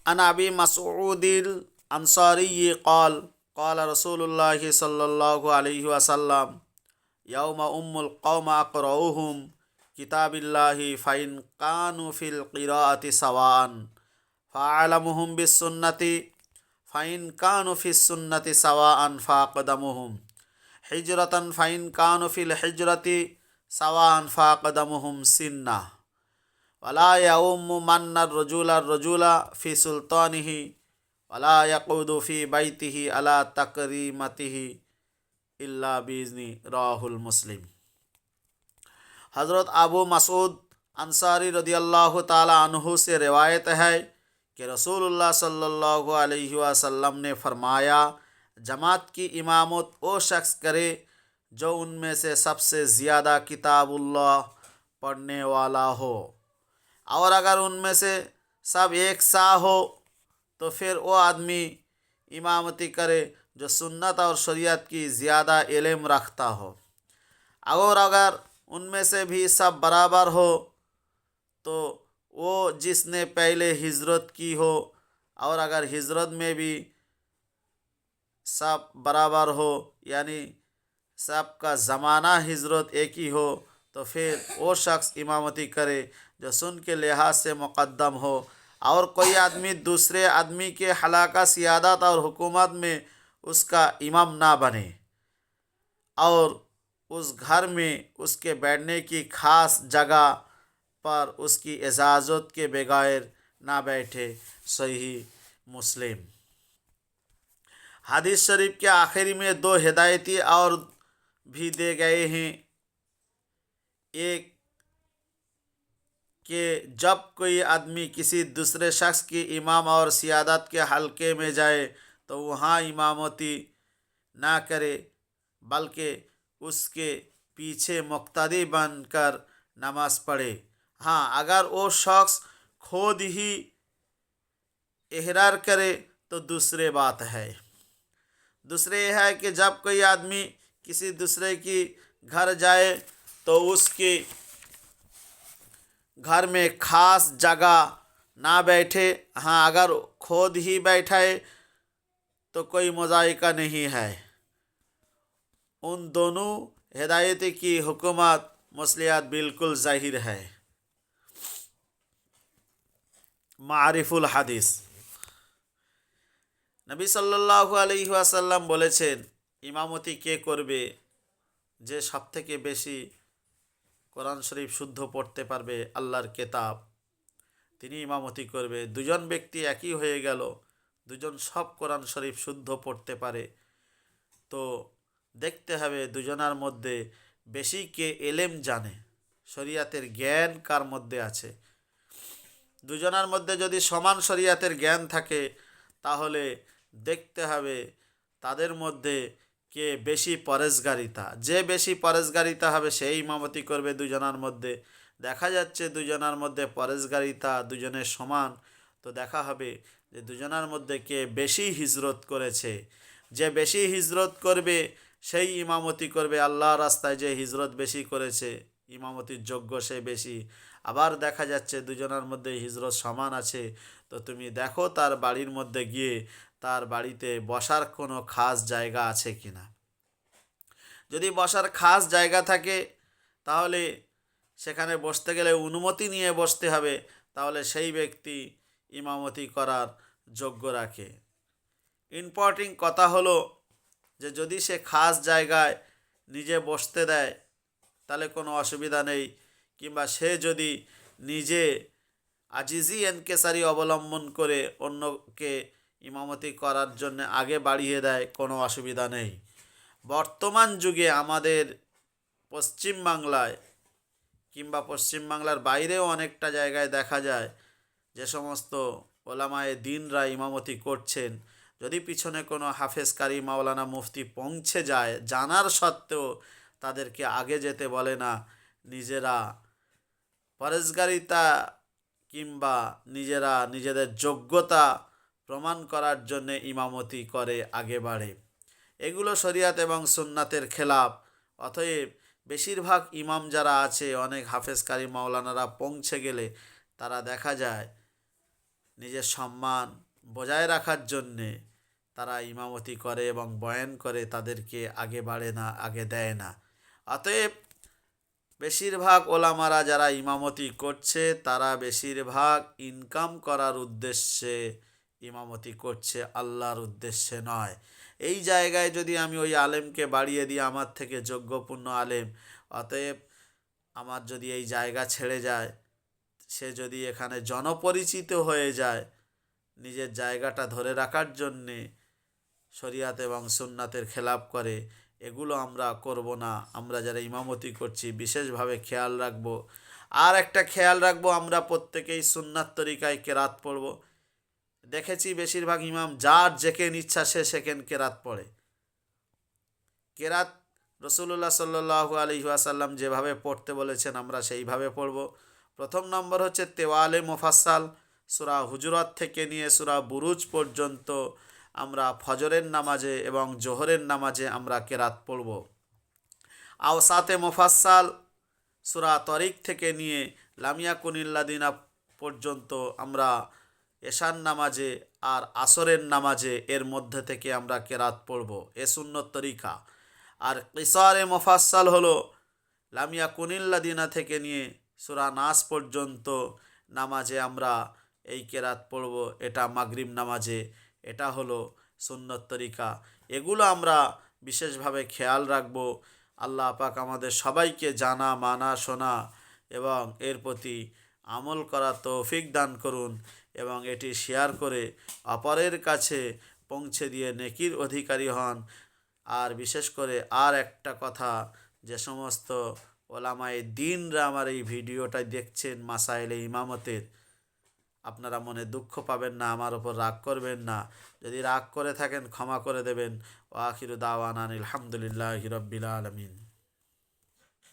আন আবি মাসউদিল আনসারি قال قال رسول الله صلى الله عليه وسلم يوم القوم أقرأهم كتاب الله فإن كانوا في القراءة سواء فأعلمهم بالسنة فإن كانوا في السنة سواء فأقدمهم هجرة فإن كانوا في الهجرة سواء فأقدمهم سنة ولا يؤم من الرجل في سلطانه ولا يقود في بيته على تكريمته إلا بإذن রাহুল মুসলিম। हज़रत अबू मसूद अंसारी रदियल्लाहु ताला अन्हु से रिवायत है कि रसूलुल्लाह सल्लल्लाहु अलैहि वसल्लम ने फरमाया, जमात की इमामत वो शख्स करे जो उनमें से सबसे ज़्यादा किताबुल्लाह पढ़ने वाला हो, और अगर उनमें से सब एक सा हो तो फिर वो आदमी इमामती करे जो सुन्नत और शरीयत की ज़्यादा इल्म रखता हो। और अगर उनमें से भी सब बराबर हो तो वो जिसने पहले हिजरत की हो, और अगर हिजरत में भी सब बराबर हो यानी सबका ज़माना हिजरत एक ही हो तो फिर वो शख्स इमामती करे जो सुन के लिहाज से मुक़द्दम हो, और कोई आदमी दूसरे आदमी के हलाका सियादत और हुकूमत में उसका इमाम ना बने, और उस घर में उसके बैठने की ख़ास जगह पर उसकी इजाज़त के बगैर ना बैठे। सही मुस्लिम। हदीस शरीफ के आखिरी में दो हिदायती और भी दे गए हैं। एक कि जब कोई आदमी किसी दूसरे शख्स की इमाम और सियादत के हलके में जाए तो वहाँ इमामती ना करे, बल्कि उसके पीछे मुक्तदी बनकर नमाज पढ़े। हाँ, अगर वो शख्स खुद ही इहरार करे तो दूसरे बात है। दूसरे यह है कि जब कोई आदमी किसी दूसरे की घर जाए तो उसके घर में ख़ास जगह ना बैठे। हाँ, अगर खुद ही बैठाए तो कोई मुज़ायका नहीं है। उन दोनों हिदायत की हुकूमत मसलियात बिल्कुल ज़ाहिर है। मारिफुल हदीस। नबी सल्लल्लाहु अलैहि ওয়াসাল্লাম বলেছেন, ইমামতি কে করবে? যে সবথেকে বেশি কোরআন শরীফ শুদ্ধ পড়তে পারবে আল্লাহর কেতাব, তিনি ইমামতি করবে। দুজন ব্যক্তি একই হয়ে গেল, দুজন সব কোরআন শরীফ শুদ্ধ পড়তে পারে, তো দেখতে হবে দুজনার মধ্যে বেশি কে এলেম জানে, শরিয়াতের জ্ঞান কার মধ্যে আছে। দুজনার মধ্যে যদি সমান শরিয়াতের জ্ঞান থাকে তাহলে দেখতে হবে তাদের মধ্যে কে বেশি পরেজগারিতা। যে বেশি পরেজগারিতা হবে সেই ইমামতি করবে দুজনার মধ্যে। দেখা যাচ্ছে দুজনার মধ্যে পরেজগারিতা দুজনের সমান, তো দেখা হবে যে দুজনার মধ্যে কে বেশি হিজরত করেছে। যে বেশি হিজরত করবে সেই ইমামতি করবে। আল্লাহর রাস্তায় যে হিজরত বেশি করেছে ইমামতির যোগ্য সে বেশি। আবার দেখা যাচ্ছে দুজনার মধ্যে হিজরত সমান আছে, তো তুমি দেখো তার বাড়ির মধ্যে গিয়ে তার বাড়িতে বসার কোনো খাস জায়গা আছে কিনা। যদি বসার খাস জায়গা থাকে তাহলে সেখানে বসতে গেলে অনুমতি নিয়ে বসতে হবে, তাহলে সেই ব্যক্তি ইমামতি করার যোগ্য রাখে। ইম্পর্টিং কথা হলো যে যদি সে খাস জায়গায় নিজে বসতে দেয় তাহলে কোনো অসুবিধা নেই, কিংবা সে যদি নিজে আজিজি এনকেসারি অবলম্বন করে অন্যকে ইমামতি করার জন্য আগে বাড়িয়ে দেয়, কোনো অসুবিধা নেই। বর্তমান যুগে আমাদের পশ্চিম বাংলায় কিংবা পশ্চিম বাংলার বাইরেও অনেকটা জায়গায় দেখা যায় যে সমস্ত ওলামায়ে দ্বীনরা ইমামতি করছেন, যদি পিছনে কোনো হাফেজ কারি মাওলানা মুফতি পৌঁছে যায় জানার সত্ত্বেও তাদেরকে আগে যেতে বলে না, নিজেরা পরেজগারিতা কিংবা নিজেরা নিজেদের যোগ্যতা প্রমাণ করার জন্যে ইমামতি করে আগে বাড়ে। এগুলো শরিয়াত এবং সুন্নাতের খেলাফ। অতএব বেশিরভাগ ইমাম যারা আছে, অনেক হাফেজ কারি মাওলানারা পৌঁছে গেলে তারা দেখা যায় নিজের সম্মান বজায় রাখার জন্যে তারা ইমামতি করে এবং বয়ান করে, তাদেরকে আগে বাড়ে না, আগে দেয় না। অতএব বেশিরভাগ ওলামারা যারা ইমামতি করছে তারা বেশিরভাগ ইনকাম করার উদ্দেশ্যে ইমামতি করছে, আল্লাহর উদ্দেশ্যে নয়। এই জায়গায় যদি আমি ওই আলেমকে বাড়িয়ে দিই, আমার থেকে যোগ্যপূর্ণ আলেম, অতএব আমার যদি এই জায়গা ছেড়ে যায়, সে যদি এখানে জনপরিচিত হয়ে যায়, নিজের জায়গাটা ধরে রাখার জন্যে শরিয়াত এবং সুন্নাতের খেলাপ করে, এগুলো আমরা করব না। আমরা যারা ইমামতি করছি বিশেষভাবে খেয়াল রাখব। আর একটা খেয়াল রাখব, আমরা প্রত্যেকেই সুন্নাত তরিকায় কেরাত পড়ব। দেখেছি বেশিরভাগ ইমাম যার যেকেন ইচ্ছা সে সেকেন্ড কেরাত পড়ে। কেরাত রসুল্লাহ সাল্লাল্লাহু আলাইহি ওয়াসাল্লাম যেভাবে পড়তে বলেছেন আমরা সেইভাবে পড়ব। প্রথম নম্বর হচ্ছে তেওয়ালে মুফাসসাল, সূরা হুজুরাত থেকে নিয়ে সূরা বুরুজ পর্যন্ত আমরা ফজরের নামাজে এবং জোহরের নামাজে আমরা কেরাত পড়ব। আওসাতে মুফাসসাল, সূরা তরিক থেকে নিয়ে লামিয়া কুনিল্লাদিনা পর্যন্ত আমরা এশার নামাজে আর আসরের নামাজে এর মধ্যে থেকে আমরা কেরাত পড়ব। এ সুন্নত তরিকা। আর কিসারে মুফাসসাল হলো লামিয়া কুনিল্লাদিনা থেকে নিয়ে সূরা নাস পর্যন্ত নামাজে আমরা এই কেরাত পড়ব। এটা মাগরিব নামাজে। এটা হলো সুন্নত তরিকা। এগুলো আমরা বিশেষভাবে খেয়াল রাখব। আল্লাহ পাক আমাদের সবাইকে জানা, মানা, শোনা এবং এর প্রতি আমল করা তৌফিক দান করুন, এবং এটি শেয়ার করে অপরের কাছে পৌঁছে দিয়ে নেকির অধিকারী হন। আর বিশেষ করে আর একটা কথা, যে সমস্ত ওলামায়ে দ্বীনরা আমার এই ভিডিওটা দেখছেন মাসায়েলে ইমামতের, আপনারা মনে দুঃখ পাবেন না, আমার ওপর রাগ করবেন না। যদি রাগ করে থাকেন ক্ষমা করে দেবেন। ওয়া আখিরু দাওয়ানা আনিল হামদুলিল্লাহি রাব্বিল আলামিন।